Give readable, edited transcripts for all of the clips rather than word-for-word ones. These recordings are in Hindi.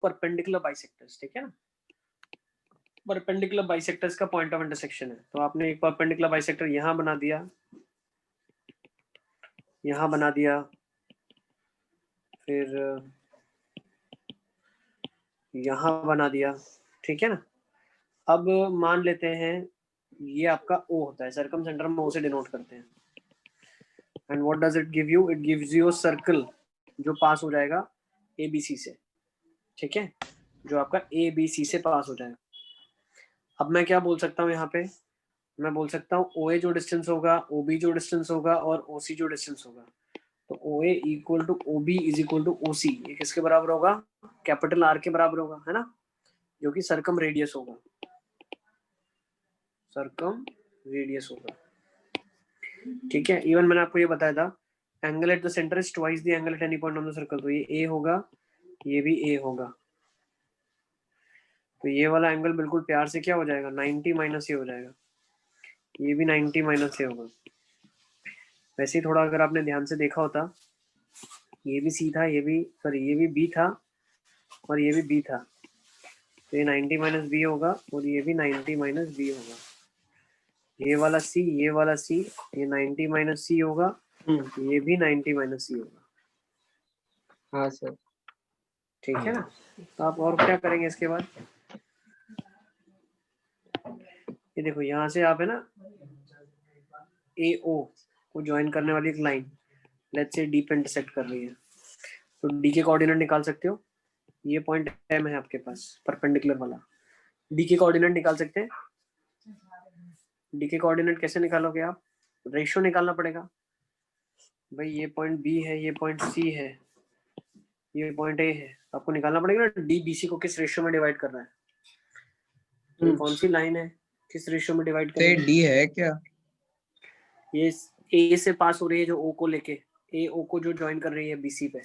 परपेंडिकुलर बाइसेक्टर्स, ठीक है ना। परपेंडिकुलर बाइसेक्टर्स का पॉइंट ऑफ इंटरसेक्शन है। तो आपने एक परपेंडिकुलर बाइसेक्टर यहाँ बना दिया, यहाँ बना दिया, फिर यहाँ बना दिया, ठीक है ना। अब मान लेते हैं ये आपका O होता है, सर्कमसेंटर हम O से डिनोट करते हैं। And what does it give you? It gives you a circle जो पास हो जाएगा ABC से, ठीक है, जो आपका ABC से पास हो जाएगा। अब मैं क्या बोल सकता हूँ यहाँ पे? मैं बोल सकता हूँ OA जो डिस्टेंस होगा, OB जो डिस्टेंस होगा और OC जो डिस्टेंस होगा। तो OA equal to OB is equal to OC, ये किसके बराबर होगा? कैपिटल R के बराबर होगा, है ना, जो कि सर्कम रेडियस होगा, सर्कम रेडियस होगा, ठीक है। इवन मैंने आपको ये बताया था, angle at the centre is twice the angle at any point on the circle. तो ये A होगा, ये भी A होगा। तो ये वाला एंगल बिल्कुल प्यार से क्या हो जाएगा? 90 माइनस A हो जाएगा। ये भी 90 माइनस A होगा। वैसे ही थोड़ा अगर आपने ध्यान से देखा होता, ये भी C था, ये भी सॉरी ये भी B था और ये भी B था, तो ये 90 माइनस B होगा और ये भी 90 माइनस B होगा। ये वाला C, ये वाला C, ये 90 माइनस C होगा, ये भी 90 माइनस C होगा। हाँ सर, ठीक है ना। तो आप और क्या करेंगे इसके बाद? ये देखो यहाँ से आप है ना AO को ज्वाइन करने वाली एक लाइन लेट्स से D पे इंटरसेक्ट कर रही है, तो D के कोऑर्डिनेट निकाल सकते हो। ये पॉइंट M है आपके पास परपेंडिकुलर वाला, D के कोऑर्डिनेट निकाल सकते हैं। D के कोऑर्डिनेट कैसे निकालोगे आप? रेशियो निकालना पड़ेगा भाई। ये पॉइंट B है, ये पॉइंट C है, ये पॉइंट A है, आपको निकालना पड़ेगा ना D BC को किस रेशियो में डिवाइड करना है। तो ये कौन सी लाइन है, किस रेशियो में डिवाइड तो ये करेंगे? D है क्या? ये A से पास हो रही है जो O को लेके, A O को जो ज्वाइन कर रही है BC पे,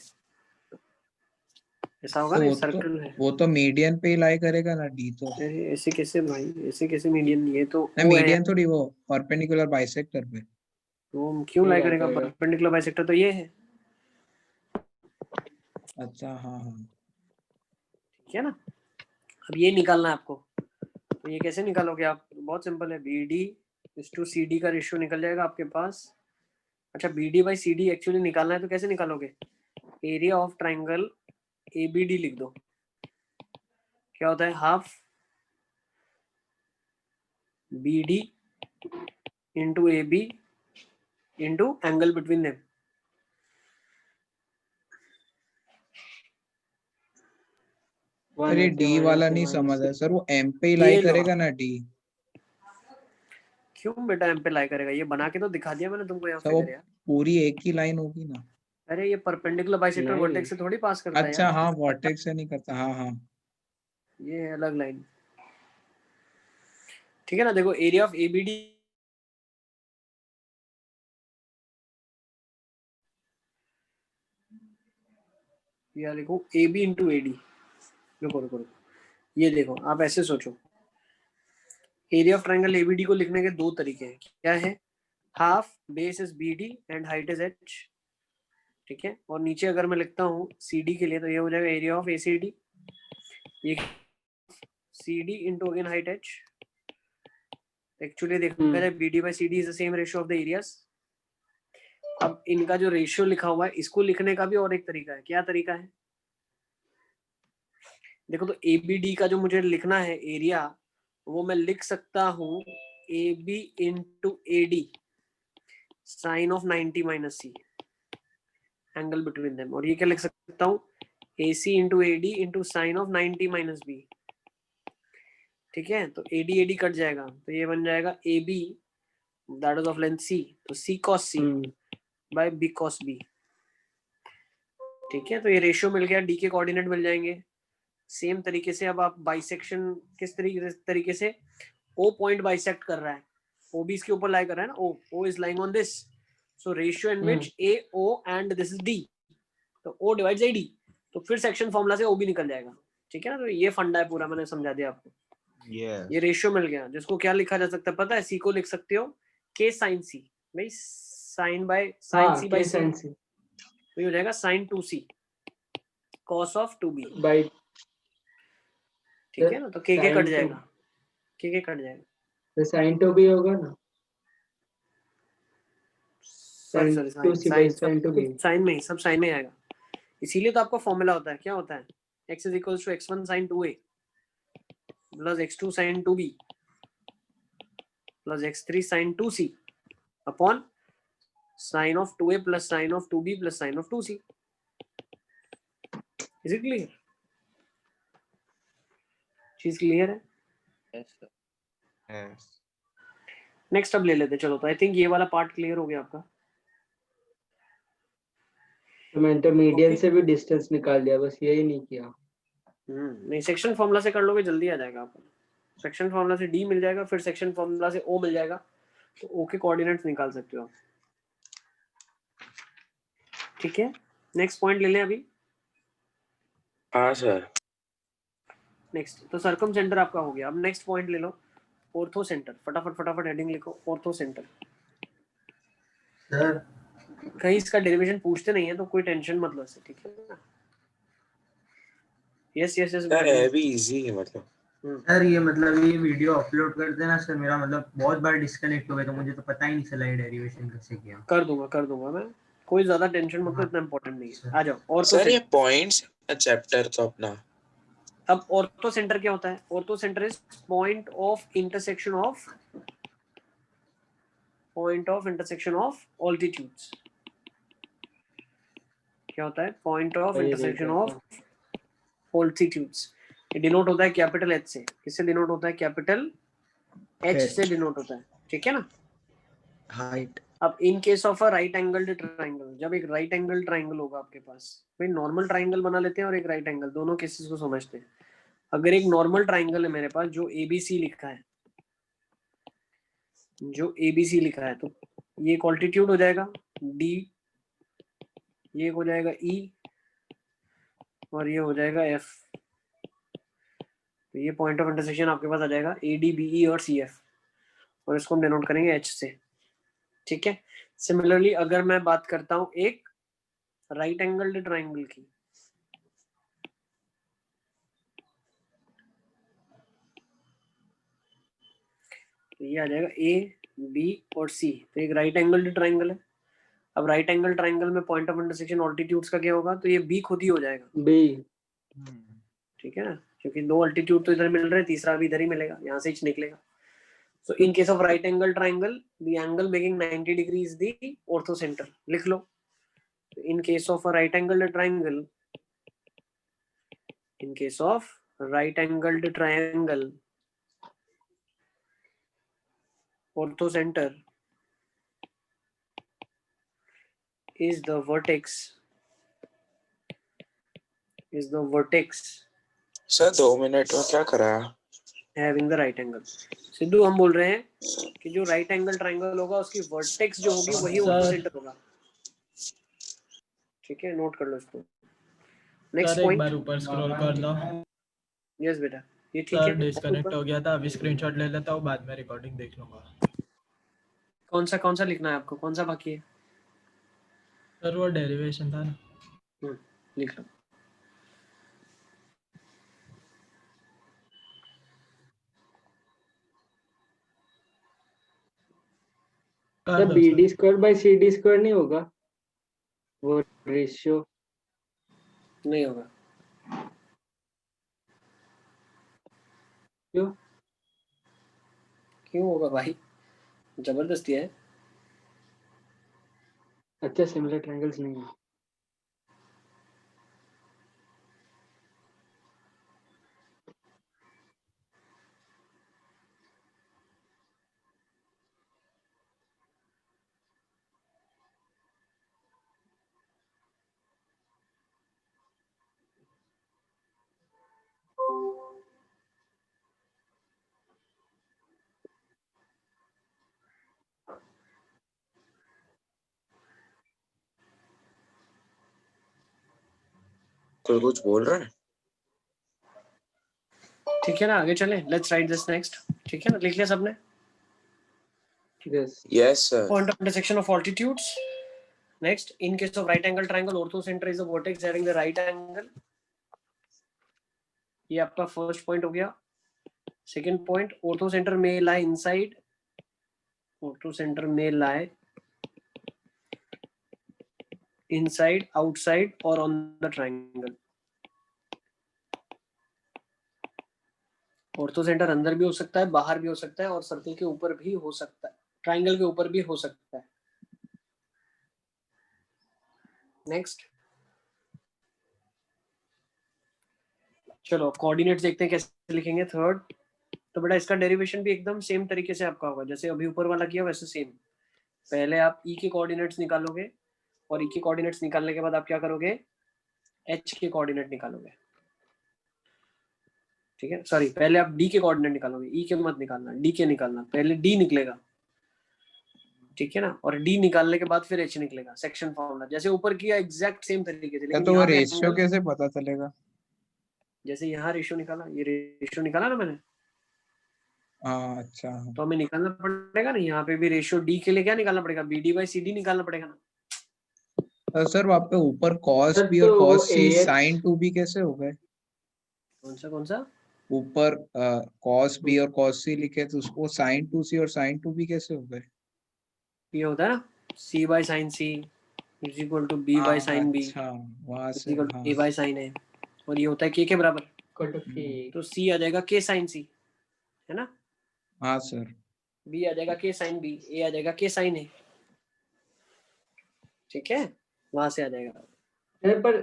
ऐसा होगा तो ना, सर्कल है। वो तो मीडियन पे ही लाई करेगा ना D तो। अरे ऐसे कैसे भाई, ऐसे कैसे मीडियन? नहीं है तो नहीं, O है, मीडियन थोड़ी, वो परपेंडिकुलर बाइसेक्टर पे। तो क्यों लाई करेगा? परपेंडिकुलर बाइसेक्टर तो ये है, अच्छा हाँ हाँ। ठीक है ना। अब ये निकालना है आपको, तो ये कैसे निकालोगे आप? बहुत सिंपल है, BD इज टू CD का रेशियो निकल जाएगा आपके पास। अच्छा, BD बाई CD एक्चुअली निकालना है तो कैसे निकालोगे? एरिया ऑफ ट्राइंगल ABD लिख दो। क्या होता है? Half BD into AB into angle between them. अरे D वाला नहीं समझ है सर, वो M पे ही लाई ये लो, करेगा ना D। क्यों बेटा M पे लाई करेगा? ये बना के तो दिखा दिया मैंने तुमको यहाँ सर वो फिगर यार। पूरी एक ही लाइन होगी ना। अरे ये परपेंडिकुलर बाइसेक्टर वर्टेक्स से थोड़ी पास करता है अच्छा यार, हाँ, वर्टेक्स से नहीं करता, हाँ हाँ। ये है अलग लाइन, ठीक है ना। देखो एरिया ऑफ ABD, या लिखो AB इंटू AD। रुको रुको रुको, ये देखो आप ऐसे सोचो, एरिया ऑफ ट्राइंगल ABD को लिखने के दो तरीके हैं। क्या है? Half base is BD and height is H, ठीक है। और नीचे अगर मैं लिखता हूँ CD के लिए तो ये हो जाएगा एरिया ऑफ ACD, ये CD into again height H। Actually देखा जाए BD by CD is the same ratio of the areas. अब इनका जो रेशियो लिखा हुआ है इसको लिखने का भी और एक तरीका है। क्या तरीका है? देखो, तो ABD का जो मुझे लिखना है एरिया, वो मैं लिख सकता हूँ AB into AD sine of 90 minus C angle between them. और ये क्या लिख सकता हूँ? AC into AD into sine of 90 minus B, ठीक है। तो AD AD कट जाएगा तो ये बन जाएगा AB that is of length C, तो C cos C by B cos B, ठीक है। तो ये रेशियो मिल गया, D के कोऑर्डिनेट मिल जाएंगे। सेम तरीके से अब आप बाइसेक्शन किस तरीके से O पॉइंट बाइसेक्ट कर रहा है, OB इसके ऊपर लाई कर रहा है ना, O is lying on this, so ratio in which AO and this is D, तो O डिवाइड्स AD, तो फिर सेक्शन फॉर्मूला से OB निकल जाएगा, ठीक है ना। तो ये फंडा है पूरा, मैंने समझा दिया आपको। ये रेशियो मिल गया, जिसको क्या लिखा जा सकता है पता है? C को लिख सकते हो K sin C, भाई sine by sine C by C, तो ये हो जाएगा sin 2C cos of 2B, ठीक है ना, तो के कट जाएगा, के कट जाएगा, तो साइन टू भी होगा ना, sorry sin to c by sin to b, sine में ही, सब साइन में आएगा। इसीलिए तो आपका फॉर्मूला होता है, क्या होता है, x is equals to x1 sin 2a plus x2 sin 2b plus x3 sin 2c upon sin of 2a plus sin of 2b plus sin of 2c। Is it clear? चीज क्लियर है? Yes sir. Yes. नेक्स्ट अब ले लेते, चलो। तो आई थिंक ये वाला पार्ट क्लियर हो गया आपका। तो मैं इंटरमीडिएट Okay. से भी डिस्टेंस निकाल लिया, बस यही नहीं किया। नहीं, सेक्शन फॉर्मूला से कर लोगे जल्दी आ जाएगा आपको। सेक्शन फॉर्मूला से डी मिल जाएगा, फिर सेक्शन फॉर्मूला से ओ मिल जाएगा, तो ओ के कोऑर्डिनेट्स निकाल सकते हो आप। ठीक है, नेक्स्ट पॉइंट ले लें अभी। हाँ सर। नेक्स्ट तो सर्कम सेंटर आपका हो गया। अब नेक्स्ट पॉइंट ले लो, ऑर्थो सेंटर। फटाफट हेडिंग लिखो, ऑर्थो सेंटर। सर कहीं इसका डेरिवेशन पूछते नहीं है तो कोई टेंशन मत लो इससे, ठीक है ना? यस सर है भी इजी है मतलब। सर ये मतलब ये वीडियो अपलोड कर देना सर, मेरा मतलब बहुत बार डिस्कनेक्ट हो गया तो मुझे तो पता ही नहीं चला ये डेरिवेशन कैसे किया। कर दूंगा मैं, कोई ज्यादा टेंशन मत लो, इतना इंपॉर्टेंट नहीं है। आ जाओ ऑर्थो सर ये सेंटर। पॉइंट्स चैप्टर तो अपना। अब ऑर्थो सेंटर क्या होता है? Ortho centre is point of intersection of altitudes. क्या होता है? Point of intersection of altitudes. ये डिनोट होता है कैपिटल एच से। किससे डिनोट होता है? कैपिटल एच से डिनोट होता है, ठीक है ना? हाइट। अब in case of a right angled triangle, जब एक राइट एंगल ट्राइंगल होगा आपके पास, भाई नॉर्मल ट्राइंगल बना लेते हैं और एक राइट एंगल, दोनों केसेस को समझते हैं। अगर एक नॉर्मल ट्राइंगल है मेरे पास जो एबीसी लिखा है, तो ये एक ऑल्टीट्यूड हो जाएगा डी, ये हो जाएगा ई, और ये हो जाएगा एफ। तो ये पॉइंट ऑफ इंटरसेक्शन आपके पास आ जाएगा ए डी बी ई और सी एफ, और इसको हम डिनोट करेंगे एच से, ठीक है। सिमिलरली अगर मैं बात करता हूं एक राइट एंगल्ड ट्राइंगल की, तो ये आ जाएगा ए बी और सी, तो एक राइट एंगल्ड ट्राइंगल है। अब राइट एंगल ट्राइंगल में पॉइंट ऑफ इंटरसेक्शन ऑल्टीट्यूड्स का क्या होगा? तो ये बी खुद ही हो जाएगा, बी, ठीक है ना, क्योंकि दो ऑल्टीट्यूड तो इधर मिल रहे हैं, तीसरा भी इधर ही मिलेगा, यहाँ से ही निकलेगा। So in case of right angle triangle, the angle making 90 degree is the orthocenter. लिख लो। In case of a right angled triangle, orthocenter is the vertex sir 2 minute में क्या कराया? having the right angle। Sidhu हम बोल रहे हैं कि जो right angle triangle होगा उसकी vertex जो होगी वही orthocenter होगा, ठीक है, नोट कर लो इसको। नेक्स्ट एक बार पॉइंट। ऊपर स्क्रॉल कर दो। यस बेटा, ये ठीक सर है। डिस्कनेक्ट हो गया था, अभी स्क्रीनशॉट ले लेता हूँ, बाद में रिकॉर्डिंग देख लूंगा। कौन सा लिखना है आपको? कौन सा बाकी है? सर वो डेरिवेशन था ना। लिख लो। कर दो B sir. D square by C D square नहीं होगा वो रेशियो? नहीं होगा। क्यों होगा भाई? जबरदस्ती है। अच्छा, सिमिलर ट्रायंगल्स नहीं है। कोई कुछ बोल रहा है? ठीक है ना, आगे चले। लेट्स राइट दिस नेक्स्ट, ठीक है ना, लिख लिया सबने? Yes yes sir. Point of intersection of altitudes. Next, in case of right angle triangle, orthocenter is the vertex having the right angle. ये आपका फर्स्ट पॉइंट हो गया. सेकंड पॉइंट, ऑर्थो सेंटर में लाई इनसाइड, ऑर्थो सेंटर में लाई इनसाइड, आउटसाइड और on the triangle. Ortho centre अंदर भी हो सकता है, बाहर भी हो सकता है और सर्कल के ऊपर भी हो सकता है, ट्राइंगल के ऊपर भी हो सकता है. नेक्स्ट, चलो कोऑर्डिनेट्स देखते हैं कैसे लिखेंगे. थर्ड, तो बेटा इसका डेरिवेशन भी एकदम सेम तरीके से आपका होगा जैसे अभी ऊपर वाला किया वैसे सेम. पहले आप ई के कोऑर्डिनेट्स निकालोगे और ई के कोऑर्डिनेट्स निकालने के बाद आप क्या करोगे, एच के कोऑर्डिनेट निकालोगे. ठीक है, सॉरी, पहले आप डी के कोऑर्डिनेट निकालोगे, ई के मत निकालना, डी के निकालना. पहले डी निकलेगा, ठीक है ना, और डी निकालने के बाद फिर एच निकलेगा. सेक्शन फॉर्मूला जैसे ऊपर किया एग्जैक्ट सेम तरीके से, लेकिन तो वो यहाँ पे रेशियो angle- कैसे पता चलेगा? जैसे यहाँ रेशियो निकाला, ये रेशियो निकाला ना मैंने, हाँ अच्छा. तो हमें निकालना पड़ेगा ना यहाँ पे भी रेशियो. डी के लिए क्या निकालना पड़ेगा, B D by C D निकालना पड़ेगा ना. तो सर वहाँ पे ऊपर cos सर, b और तो cos c AH sin 2b कैसे हो गए? कौन सा ऊपर cos b और cos c लिखे तो उसको sin 2c और sin 2b कैसे हो गए? ये होता है ना, C by sine C is equal to B by sine B अच्छा वहाँ इज से. इक्वल हाँ to A by sine A, और ये होता है के बराबर, के तो सी आ जाएगा के साइन सी, है ना. हाँ सर. बी आ जाएगा के साइन बी, ए आ जाएगा के साइन ए. ठीक है, वहां से आ जाएगा. सर पर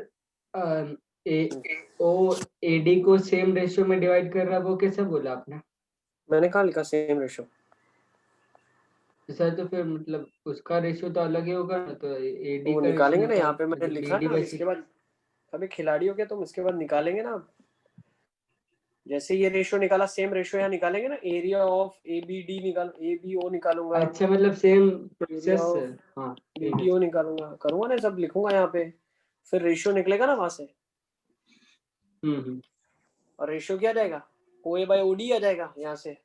ओ एडी को सेम रेशियो में डिवाइड कर रहा है, वो कैसे बोला आपने? मैंने कहा लिखा सेम रेशियो. सर तो फिर मतलब उसका रेशियो तो अलग ही होगा ना, तो एडी वो का निकालेंगे रेशियो ना, यहाँ पे मैंने मतलब लिखा BD ना, by इसके बाद अभी खिलाड़ी हो गया तुम, इसके बाद निकालेंगे ना. जैसे ये रेशियो निकाला, सेम रेशियो यहाँ निकालेंगे ना. Area of A B D निकाल, ए बी ओ निकालूंगा, अच्छा मतलब सेम प्रोसेस एरिया है. ऑफ हाँ बी टी ओ निकालूंगा, करूंगा ना, सब लिखूंगा यहाँ पे, फिर रेशियो निकलेगा ना वहां से. और रेशियो क्या आ जाएगा, ओ ए बाई ओ डी आ जाएगा यहाँ से,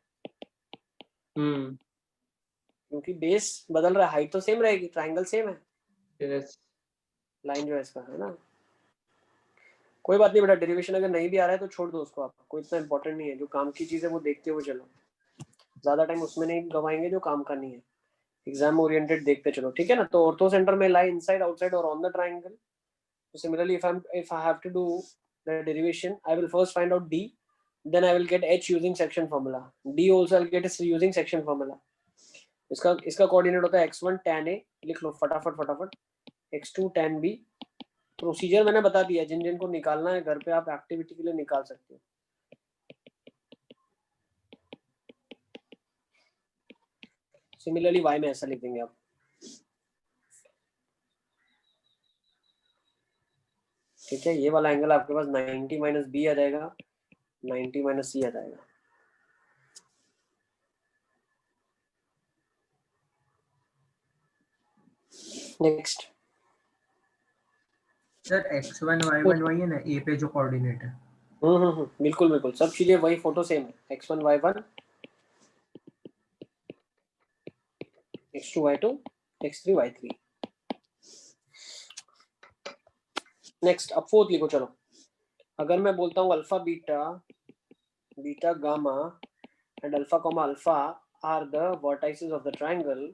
क्योंकि बेस बदल रहा है, हाइट तो सेम रहेगी, ट्राइंगल सेम है, यस. लाइन जो है इसका, है ना. कोई बात नहीं बेटा, डेरिवेशन अगर नहीं भी आ रहा है तो छोड़ दो उसको, आप कोई इतना इंपॉर्टेंट नहीं है. जो काम की चीज है वो देखते हुए चलो, ज्यादा टाइम उसमें नहीं गवाएंगे जो काम का नहीं है. एग्जाम ओरिएंटेड देखते चलो, ठीक है ना. तो ऑर्थो सेंटर में लाई इनसाइड, आउटसाइड और on the triangle. So similarly, if I have to do the derivation, I will first find out D, then I will get H using section formula. D also I'll get using section formula. इसका कोऑर्डिनेट होता है x1 tan A, लिख लो फटाफट, x2 tan B. प्रोसीजर मैंने बता दिया, जिन जिन को निकालना है घर पे आप एक्टिविटी के लिए निकाल सकते हो. सिमिलरली y में ऐसा लिख देंगे आप. ठीक है, ये वाला एंगल आपके पास 90 माइनस बी आ जाएगा, 90 माइनस सी आ जाएगा. नेक्स्ट सर x1 y1 वही है ना, ए पे जो कोऑर्डिनेट है. बिल्कुल सब चीजें वही, फोटो सेम है. x1 y1, x2 y2, x3 y3. Next, अब फोर्थ लिखो. चलो, अगर मैं बोलता हूँ alpha beta, beta gamma and alpha comma alpha are the vertices of the triangle,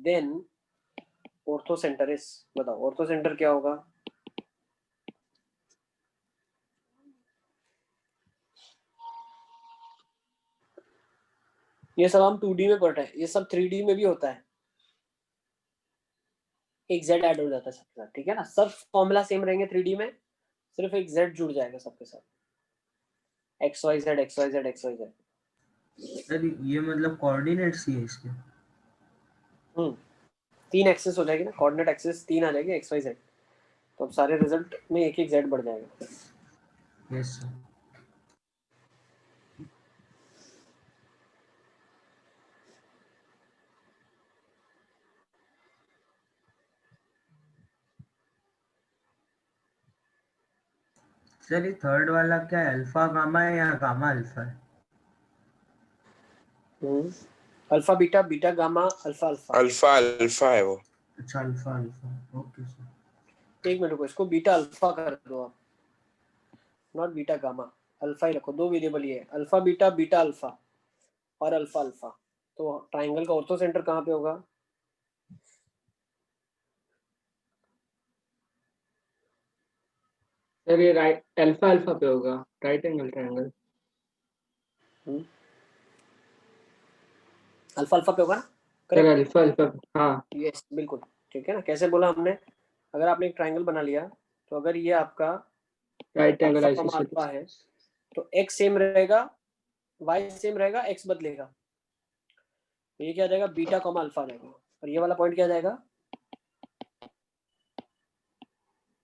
then orthocentre is, बताओ ऑर्थो सेंटर क्या होगा. ये सब हम 2D में पढ़ रहे हैं, ये सब 3D में भी होता है. एक z ऐड हो जाता है सबके साथ, ठीक है ना. सब फॉर्मूला सेम रहेंगे 3D में, सिर्फ एक z जुड़ जाएगा सबके साथ, xyz xyz xyz. सर ये मतलब कोऑर्डिनेट्स ही है इसके. 3 एक्सेस हो जाएगी ना, कोऑर्डिनेट एक्सेस 3 आ जाएगी xyz, तो अब सारे रिजल्ट में एक एक z बढ़ जाएगा. Yes sir. सर ये थर्ड वाला क्या है, अल्फा गामा है या गामा अल्फा है? Alpha beta, beta gamma, alpha alpha. Alpha alpha है वो. अच्छा अल्फा अल्फा, ओके सर. एक मिनट को इसको बीटा अल्फा कर दो आप, नॉट बीटा गामा, अल्फा ही रखो। दो वेरिएबल ये है, अल्फा बीटा, बीटा अल्फा और अल्फा अल्फा। तो ट्राइंगल का ऑर्थो सेंटर कहाँ पे होगा? सर ये राइट अल्फा अल्फा पे होगा, right angle triangle. Alpha alpha पे होगा ना? सर करेक्ट, अल्फा अल्फा, हाँ यस बिल्कुल ठीक है ना। कैसे बोला हमने? अगर आपने एक ट्राइंगल बना लिया तो अगर ये आपका राइट एंगल अल्फा कमा अल्फा है तो x सेम रहेगा, y सेम रहेगा, x बदलेगा। तो ये क्या आ जाएगा? बीटा कमा अल्फा आ जाएगा। और ये वाला पॉइंट क्या आ जाएगा?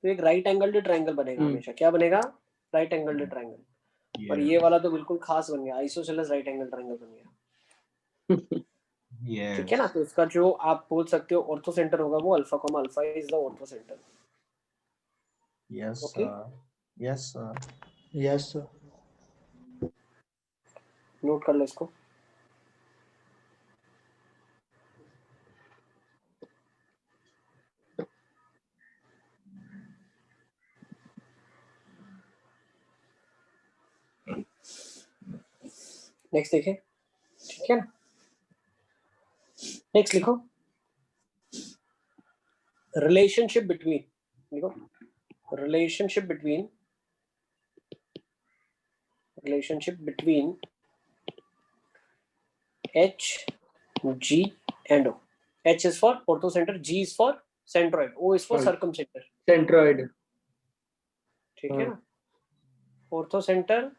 तो एक राइट एंगल ट्रायंगल बनेगा हमेशा। क्या बनेगा? Right angle triangle. और ये वाला तो बिल्कुल खास बन गया, आइसोसेलेस राइट एंगल ट्रायंगल बन गया। ठीक है ना। तो इसका जो आप बोल सकते हो ऑर्थो सेंटर होगा वो alpha comma alpha is the ortho centre. Yes, Okay. sir. Yes, sir. Yes sir. Note कर लो इसको। नेक्स्ट देखिए, ठीक है ना। नेक्स्ट लिखो, रिलेशनशिप बिटवीन, लिखो relationship between H, G and O. H is for orthocenter, G is for centroid, O is for Right. circumcenter. Centroid. ठीक है ना। Orthocenter,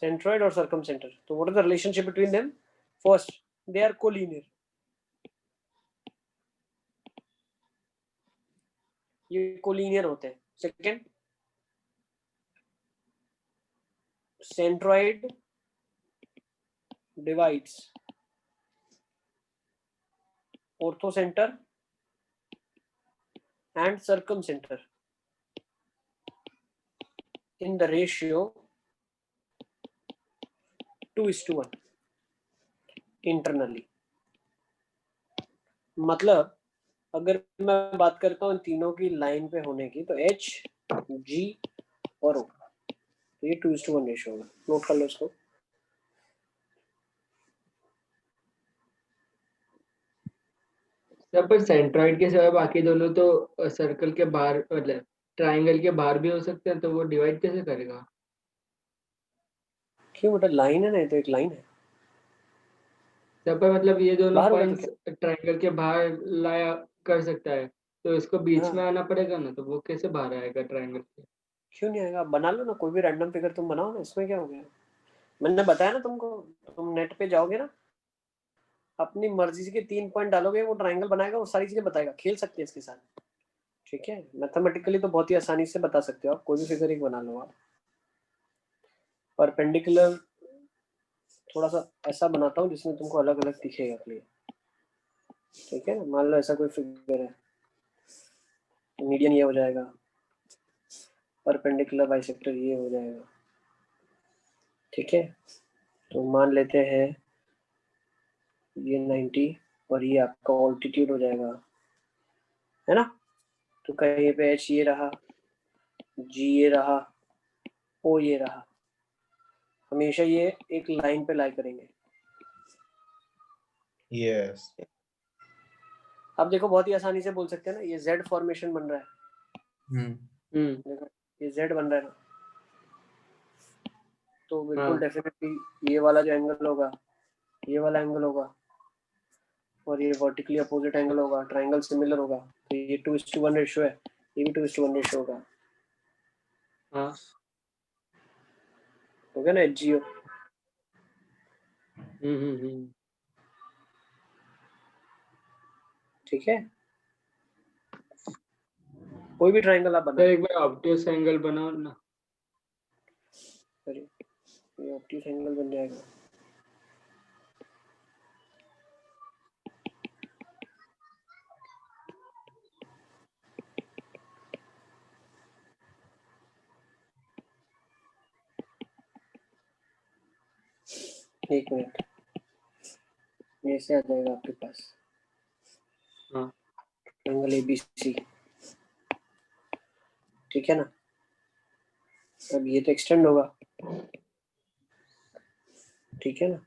centroid और circumcenter. तो what is the relationship between them? First, they are collinear. ये collinear होते हैं। Second, centroid divides orthocenter and circumcenter in the ratio 2:1 internally. मतलब अगर मैं बात करता हूँ तीनों की लाइन पे होने की तो H, G और O, तो ये 2:1 रेशियो होगा। नोट कर लो इसको। सर पर सेंट्रॉइड के सिवाय बाकी दोनों तो सर्कल के बाहर, मतलब ट्रायंगल के बाहर भी हो सकते हैं, तो वो डिवाइड कैसे करेगा? क्यों बेटा, लाइन है ना, तो एक लाइन है। सर पर मतलब ये दोनों बाहर होगा तो पॉइंट्स ट्रायंगल के बाहर लाया कर सकता है, तो इसको बीच हाँ, में आना पड़ेगा ना, तो वो कैसे बाहर आएगा ट्रायंगल के? क्यों नहीं आएगा? बना लो ना, कोई भी रैंडम फिगर तुम बनाओ ना, इसमें क्या हो गया? मैंने बताया ना तुमको, तुम नेट पे जाओगे ना, अपनी मर्जी के 3 पॉइंट डालोगे, वो ट्रायंगल बनाएगा, वो सारी चीजें बताएगा। खेल सकते हैं इसके साथ, ठीक है। मैथमेटिकली तो बहुत ही आसानी से बता सकते हो आप, कोई भी फिगर एक बना लो आप। परपेंडिकुलर थोड़ा सा ऐसा बनाता हूँ जिसमें तुमको अलग अलग दिखेगा क्लियर, ठीक है। मान लो ऐसा कोई फिगर है, मीडियन ये हो जाएगा, परपेंडिकुलर बाइसेक्टर ये हो जाएगा, ठीक है। तो मान लेते हैं ये 90 और ये आपका ऑल्टीट्यूड हो जाएगा, है ना। तो कहीं पे H ये रहा, G ये रहा, O ये रहा, हमेशा ये एक लाइन पे लाई करेंगे। Yes. अब देखो बहुत ही आसानी से बोल सकते हैं ना, ये Z फॉर्मेशन बन रहा है। देखो ये Z बन रहा है ना, तो बिल्कुल डेफिनेटली ये वाला जो एंगल होगा, ये वाला एंगल होगा, और ये वर्टिकली अपोजिट एंगल होगा, ट्रायंगल सिमिलर होगा। तो ये 2:1 रेशियो है, ये भी 2:1 रेशियो होगा। हाँ। हो गया ना HGO। ठीक है, कोई भी ट्रायंगल आप सर बना, एक बार ऑब्ट्यूस एंगल बनाओ ना। ये ऑब्ट्यूस एंगल बन जाएगा। एक मिनट, ऐसे आ जाएगा आपके पास हाँ। Angle ABC। ठीक है ना। अब ये तो एक्सटेंड होगा, ठीक है ना।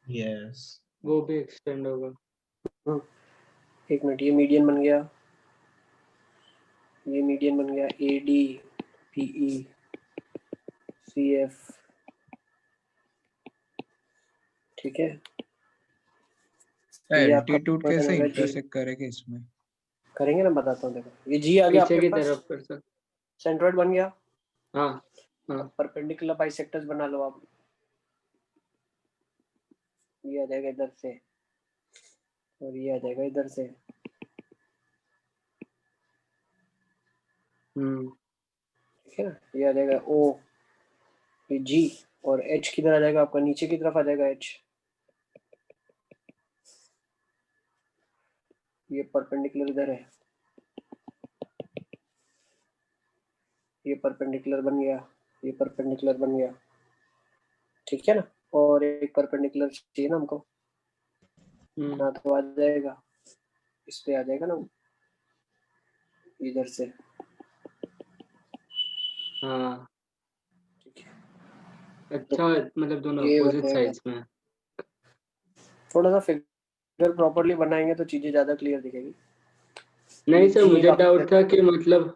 Yes. वो भी एक्सटेंड होगा। एक मिनट, ये मीडियन बन गया, ये मीडियन बन गया, A D P E C F, ठीक है। ये आपका एल्टीट्यूड पैटर्न कैसे हो गया जी। इंटरसेक्ट करेंगे इसमें? करेंगे ना, बताता हूँ, देखो ये जी आ गया पीछे आपके की पास, तरफ कर सकते। सेंट्रोइड बन गया। हाँ हाँ परपेंडिकुलर बाइसेक्टर्स बना लो आप, ये आ जाएगा इधर से और ये आ जाएगा इधर से, ठीक है ना। ये आ जाएगा ओ, ये जी, और एच किधर आ जाएगा आपका, नीचे की तरफ आ जाएगा एच। ये परपेंडिकुलर इधर है, ये परपेंडिकुलर बन गया, ये परपेंडिकुलर बन गया, ठीक है ना। और एक परपेंडिकुलर चाहिए ना हमको, ना तो आ जाएगा, इस पे आ जाएगा ना इधर से, हाँ। ठीक है। अच्छा, मतलब दोनों ये अपोजिट बनेगा। साइड्स में। थोड़ा सा फिगर प्रॉपर्ली बनाएंगे तो चीजें ज्यादा क्लियर दिखेगी। नहीं सर, जी मुझे एक डाउट था कि मतलब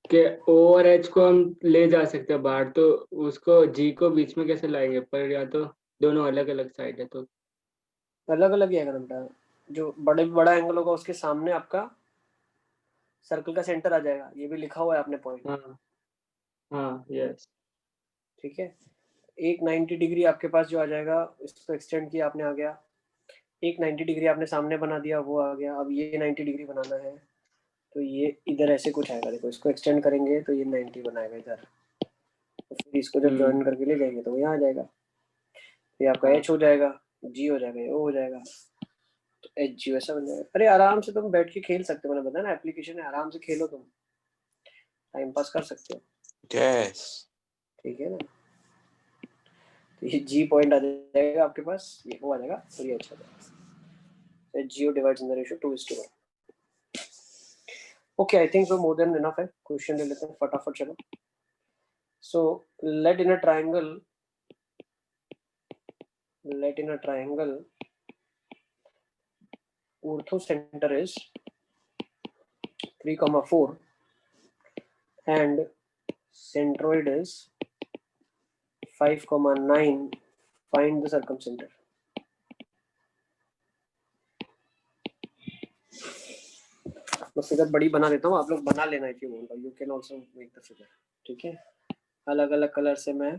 कि ओ और एच को हम ले जा सकते हैं बाहर, तो उसको जी को बीच में कैसे लाएंगे? पर या तो दोनों अलग अलग साइड है तो। अलग अलग ही आएगा ना बेटा, जो बड़ा एंगल होगा उसके सामने आपका सर्कल का सेंटर आ जाएगा, ये भी लिखा हुआ है आपने पॉइंट, हाँ हाँ यस। ठीक है। एक 90 डिग्री आपके पास जो आ जाएगा, इसको एक्सटेंड किया आपने, आ गया। एक 90 डिग्री आपने सामने बना दिया, वो आ गया। अब ये 90 डिग्री बनाना है, तो ये इधर ऐसे कुछ आएगा, देखो इसको एक्सटेंड करेंगे तो ये 90 बनाएगा इधर, तो फिर इसको जब ज्वाइन करके ले जाएंगे तो वो यहाँ आ जाएगा, ये आपका हाँ। एच हो जाएगा, जी हो जाएगा, ये ओ हो जाएगा, तो एच जी ऐसा बन जाएगा। अरे आराम से तुम बैठ के खेल सकते हो, मैंने बताया ना एप्लीकेशन है, आराम से खेलो, तुम टाइम पास कर सकते हो, यस ठीक है ना। तो ये जी पॉइंट आ जाएगा आपके पास, ये वो आ जाएगा और ये अच्छा जाएगा, G O divides in the ratio 2:1। Okay, I think so more than enough है। क्वेश्चन ले लेते हैं फटाफट, चलो। So let in a triangle ortho center is 3,4 and centroid is 5,9. Find the circumcenter. मैं फिगर बड़ी बना देता हूँ, आप लोग बना लेना if you want, you can also make the figure, ठीक है। अलग अलग कलर से मैं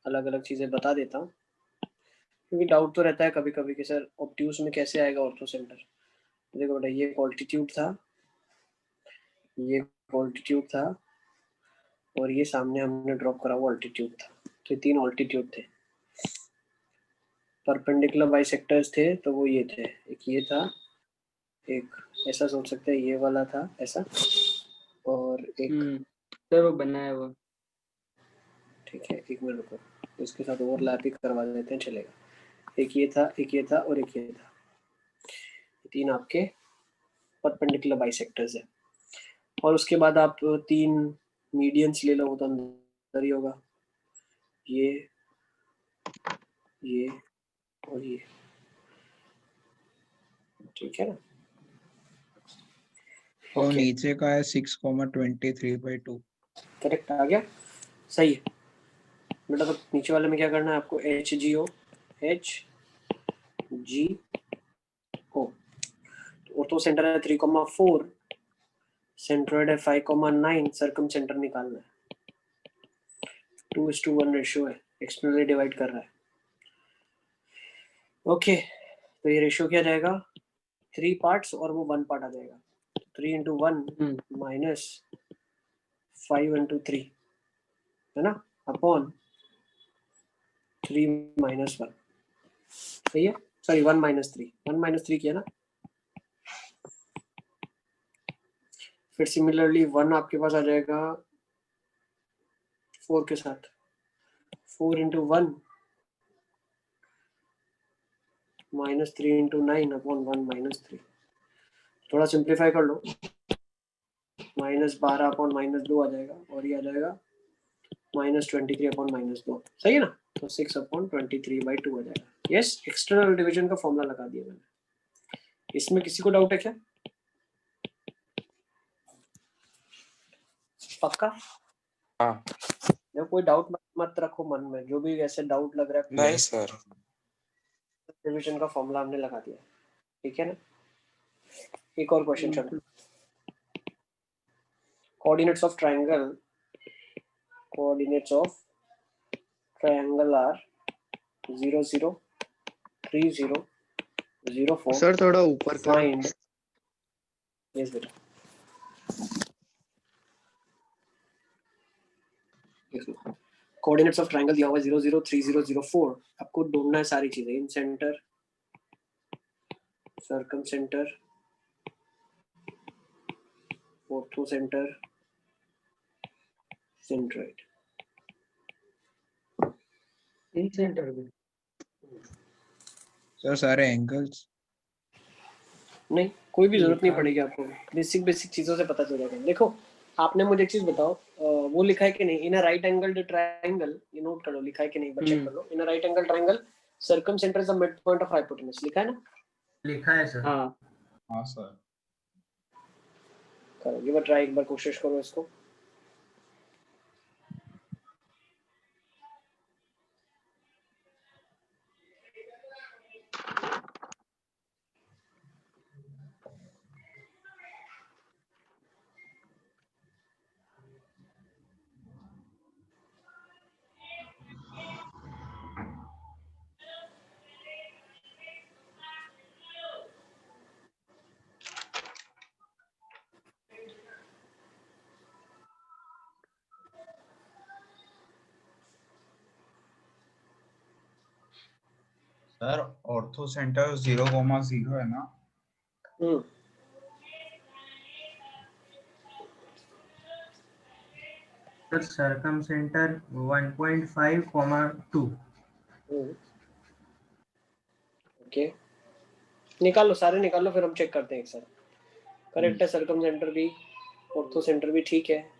अलग अलग चीजें बता देता हूँ, क्योंकि डाउट तो रहता है कभी कभी कि सर ऑब्ट्यूज में कैसे आएगा ऑर्थो सेंटर। देखो बेटा, ये ऑल्टीट्यूड था, ये ऑल्टीट्यूड था, और ये सामने हमने ड्रॉप करा हुआ ऑल्टीट्यूड था, तो ये 3 ऑल्टीट्यूड थे। परपेंडिकुलर बाइसेक्टर्स थे, तो वो ये थे, एक ये था, एक ऐसा सोच सकते हैं ये वाला था ऐसा, और एक सर वो बना है वो। ठीक है, एक मिनट रुको, इसके साथ ओवरलैप ही करवा देते हैं, चलेगा। एक ये था, एक ये था, और एक ये था, 3 आपके परपेंडिकुलर बाइसेक्टर्स है। और उसके बाद आप 3 मीडियंस ले लो, वो तो अंदर ही होगा, ये और ये, ठीक है ना। और ओके, नीचे का है 6,23/2। करेक्ट आ गया, सही है बेटा। तो नीचे वाले में क्या करना है आपको, एच जी ओ, ऑर्थो सेंटर है 3,4, सेंट्रोइड है 5,9, सर्कम सेंटर निकालना है। 2:1 रेशियो है, एक्सटर्नली डिवाइड कर रहा है। ओके, तो ये रेशियो क्या जाएगा, 3 पार्ट्स और वो 1 पार्ट आ जाएगा, 3 into 1 minus 5 into 3 है ना, अपॉन 3 minus 1, सही है। सॉरी 1 minus 3, 1 minus 3 किया ना। फिर सिमिलरली 1 आपके पास आ जाएगा 4 के साथ, 4 into 1 minus 3 into 9 upon 1 minus 3। थोड़ा सिंप्लीफाई कर लो, -12 अपॉन -2 आ जाएगा और ये आ जाएगा -23 अपॉन -2। सही है ना? तो 6 अपॉन 23/2 आ जाएगा। यस, एक्सटर्नल डिवीजन का फॉर्मूला लगा दिया मैंने। इसमें किसी को डाउट है क्या? पक्का? हाँ। देखो कोई डाउट मत रखो मन में, जो भी ऐसे डाउट लग रहा है नहीं सर। डिवीजन का फॉर्मूला हमने लगा दिया, ठीक है ना? एक और क्वेश्चन चलो। Coordinates of triangle are 0 0 3 0 0 4। Sir थोड़ा ऊपर करो। फाइंड। यस बेटा। कोऑर्डिनेट्स ऑफ ट्रायंगल दिया हुआ 0 0 3 0 0 4। आपको ढूंढना है सारी चीजें, incentre, circumcentre, orthocentre, centroid. Incentre में सर सारे एंगल्स। नहीं, कोई भी जरूरत नहीं लिखा। पड़ेगी आपको, बेसिक चीजों से पता चल जाएगा। देखो आपने मुझे एक चीज बताओ, वो लिखा है कि नहीं, in a right angled triangle, ये नोट करो, लिखा है कि नहीं एक बार चेक कर लो। In a right angle triangle circumcentre is the mid point of hypotenuse, लिखा है ना? लिखा है सर। हाँ हाँ सर। करो, गिव अ ट्राई, एक बार कोशिश करो इसको। सर ऑर्थो सेंटर 0,0 है ना? Sir circum centre 1.5, 2। ओके, निकाल लो, सारे निकाल लो, फिर हम चेक करते हैं एक साथ। करेक्ट है, सर्कम सेंटर भी, ऑर्थो सेंटर भी ठीक है।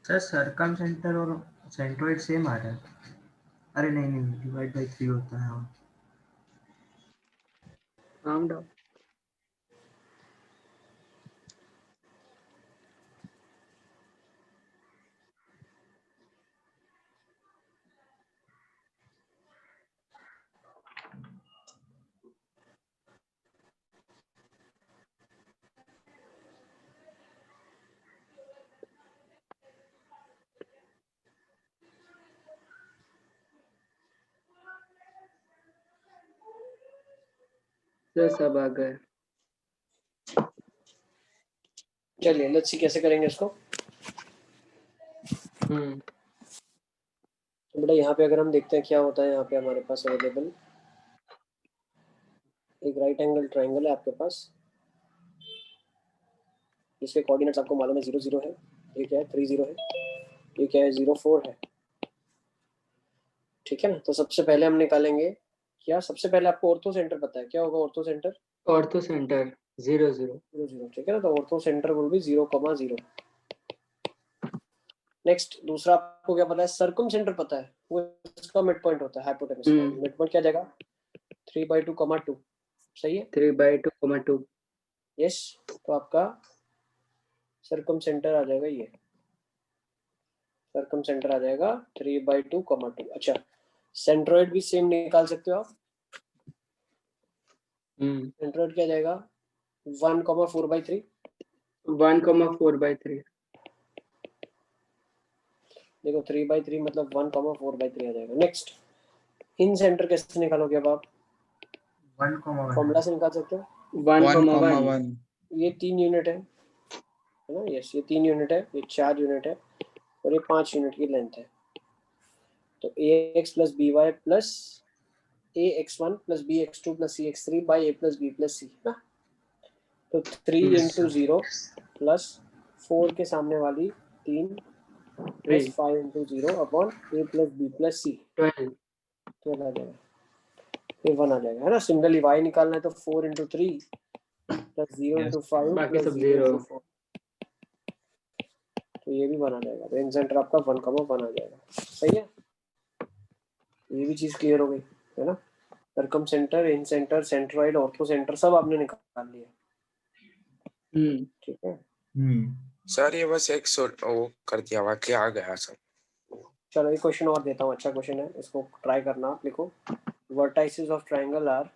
सर सर्कम सेंटर और सेंट्रोइड सेम आ रहा है। अरे नहीं नहीं, डिवाइड बाई 3 होता है। calm down। सर सब आ गए। चलिए लेट्स सी कैसे करेंगे इसको। तो बेटा यहाँ पे अगर हम देखते हैं क्या होता है, यहाँ पे हमारे पास अवेलेबल एक राइट एंगल ट्रायंगल है आपके पास। इसके कोऑर्डिनेट्स आपको मालूम है 0 0 है, ये क्या है 3 0 है, ये क्या है 0 4 है, ठीक है ना? तो सबसे पहले हम निकालेंगे क्या, सबसे पहले आपको ऑर्थो सेंटर पता है, क्या होगा ऑर्थो सेंटर? Ortho centre 0 0। 0 0, ठीक है ना? तो ortho centre will be 0,0। Next दूसरा आपको क्या पता है, सर्कम सेंटर पता है, वो इसका मिड पॉइंट होता है हाइपोटेनस का। मिड पॉइंट क्या जाएगा 3/2,2। सही है, 3/2, 2। यस। तो आपका सर्कम सेंटर आ जाएगा, ये सर्कम सेंटर आ जाएगा 3/2,2। अच्छा, सेंट्रोइड भी सेम निकाल सकते हो आप। सेंट्रोइड क्या जाएगा 1,4/3। 1,4/3। देखो 3/3 मतलब 1,4/3 आ जाएगा। नेक्स्ट इन सेंटर कैसे निकालोगे अब आप? 1,1 फॉर्मूला से निकाल सकते हो। 1,1। ये 3 यूनिट है ना? यस, ये 3 यूनिट है, ये 4 यूनिट है और ये 5 यूनिट की लेंथ है। तो ax + by + ax1 plus bx2 plus cx3 by a plus b plus c ना. तो 3 Yes, into 0 plus 4 के सामने वाली 3 plus 3 5 into 0 upon a plus b plus c 12 12 आ जाएगा. ये 1 आ जाएगा है ना. सिमिलरली y निकालना है तो 4 into 3 plus 0 into 5 बाकी plus सब 0 0 into 4. तो ये भी 1 आ जाएगा. तो इन सेंटर आपका 1,1 आ जाएगा. सही है. ये भी चीज क्लियर हो गई है ना. सर्कम सेंटर, इन सेंटर, सेंट्रॉइड, ऑर्थो सेंटर सब आपने निकाल लिया. ठीक है. सर ये बस एक वो कर दिया, वाक्य आ गया सब. चलो एक क्वेश्चन और देता हूँ. अच्छा क्वेश्चन है, इसको ट्राई करना. आप लिखो vertices of triangle are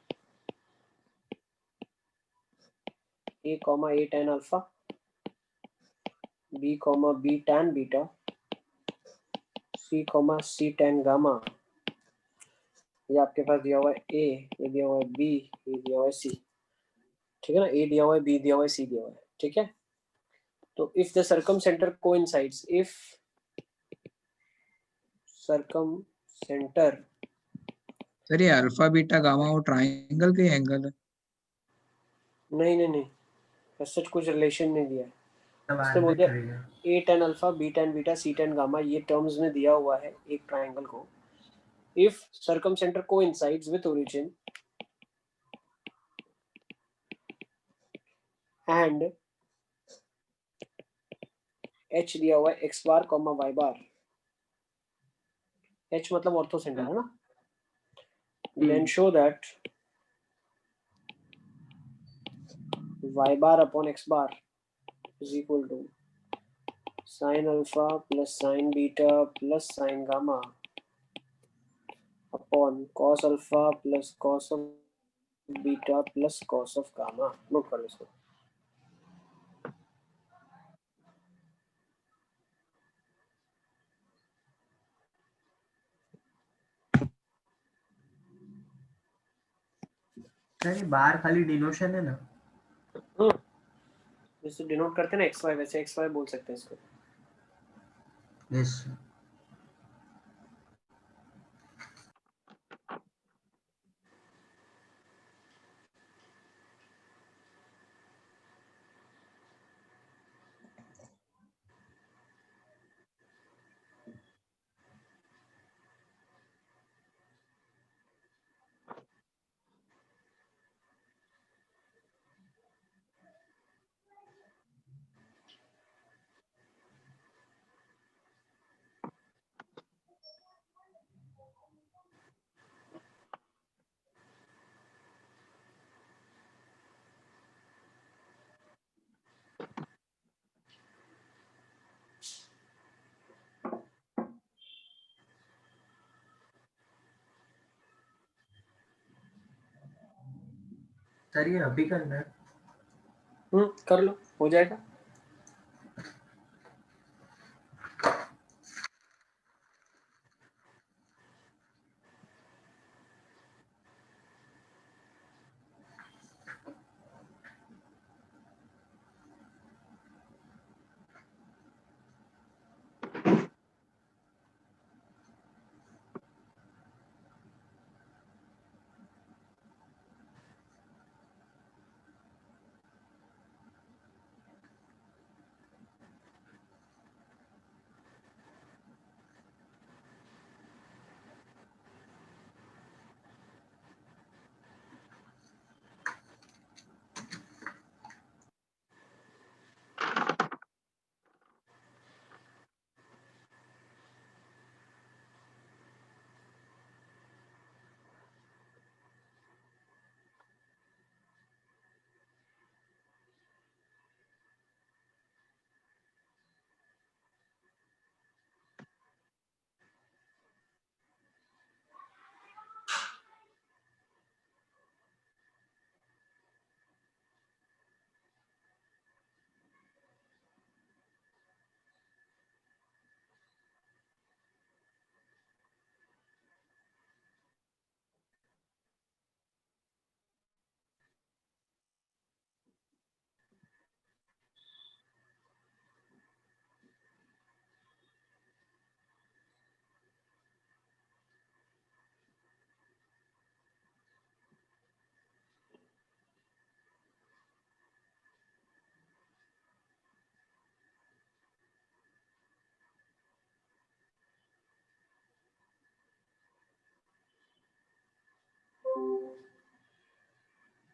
a, a tan alpha, b, b tan beta, c, c tan gamma. ये आपके पास दिया हुआ है a, ये दिया हुआ है b, ये दिया हुआ है c. ठीक है ना. a दिया हुआ है, b दिया हुआ है, c दिया हुआ है. ठीक है. तो if the circum centre coincides, if circum centre, sir ये अल्फा बीटा गामा वो ट्राइंगल के एंगल है. नहीं सच कुछ रिलेशन नहीं दिया है. तब इसने बाद बोल में दिया करेगा. a tan alpha, b tan beta, c tan gamma, ये टर्म्स में दिया हुआ है एक ट्रायंगल को. If circumcentre coincides with origin and h दिया हुआ है x bar y bar. h मतलब ऑर्थो सेंटर है ना. Then show that y bar upon x bar is equal to sin alpha plus sin beta plus sin gamma upon cos alpha plus cos of beta plus cos of gamma. Note कर लो इसको. सर ये बाहर खाली डिनोशन है ना. जैसे डिनोट करते हैं ना xy, वैसे xy बोल सकते हैं इसको. यस. सर ये अभी करना है. कर लो, हो जाएगा.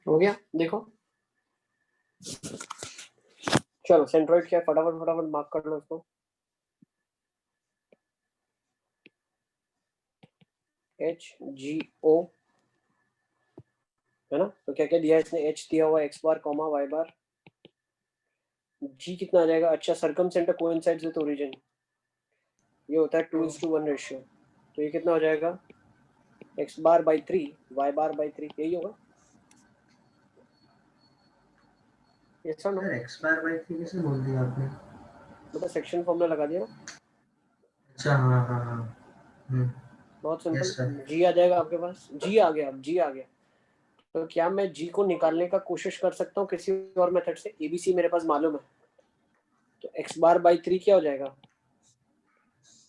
हो गया देखो, चलो सेंट्रोइड क्या है, फटाफट फटाफट मार्क कर लो उसको। HGO है ना, तो क्या क्या दिया इसने, H दिया हुआ x बार कॉमा y बार, G कितना आ जाएगा, अच्छा circum centre coincides with origin, ये होता है 2:1 रेशियो, तो ये कितना हो जाएगा x bar by 3 y bar by 3, यही होगा। ये sir no sir expire by 3 कैसे बोल दिया आपने? मतलब सेक्शन फॉर्मूला लगा दिया ना, अच्छा हाँ हाँ हाँ बहुत Yes, सिंपल। sir. G आ जाएगा आपके पास, G आ गया, अब G आ गया, तो क्या मैं G को निकालने का कोशिश कर सकता हूँ किसी और मेथड से, ABC मेरे पास मालूम है, तो x बार बाई 3 क्या हो जाएगा,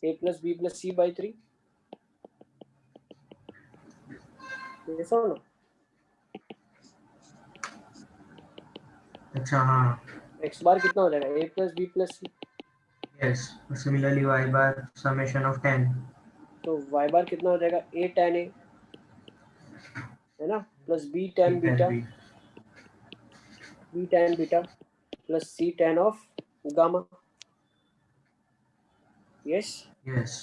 a plus B plus C by 3, ऐसा हो ना। अच्छा हाँ x बार कितना हो जाएगा, a plus B plus C, yes, similarly y bar summation of 10, तो y बार कितना हो जाएगा, a tan a है ना, plus b tan beta, b tan beta plus c tan of gamma, yes. Yes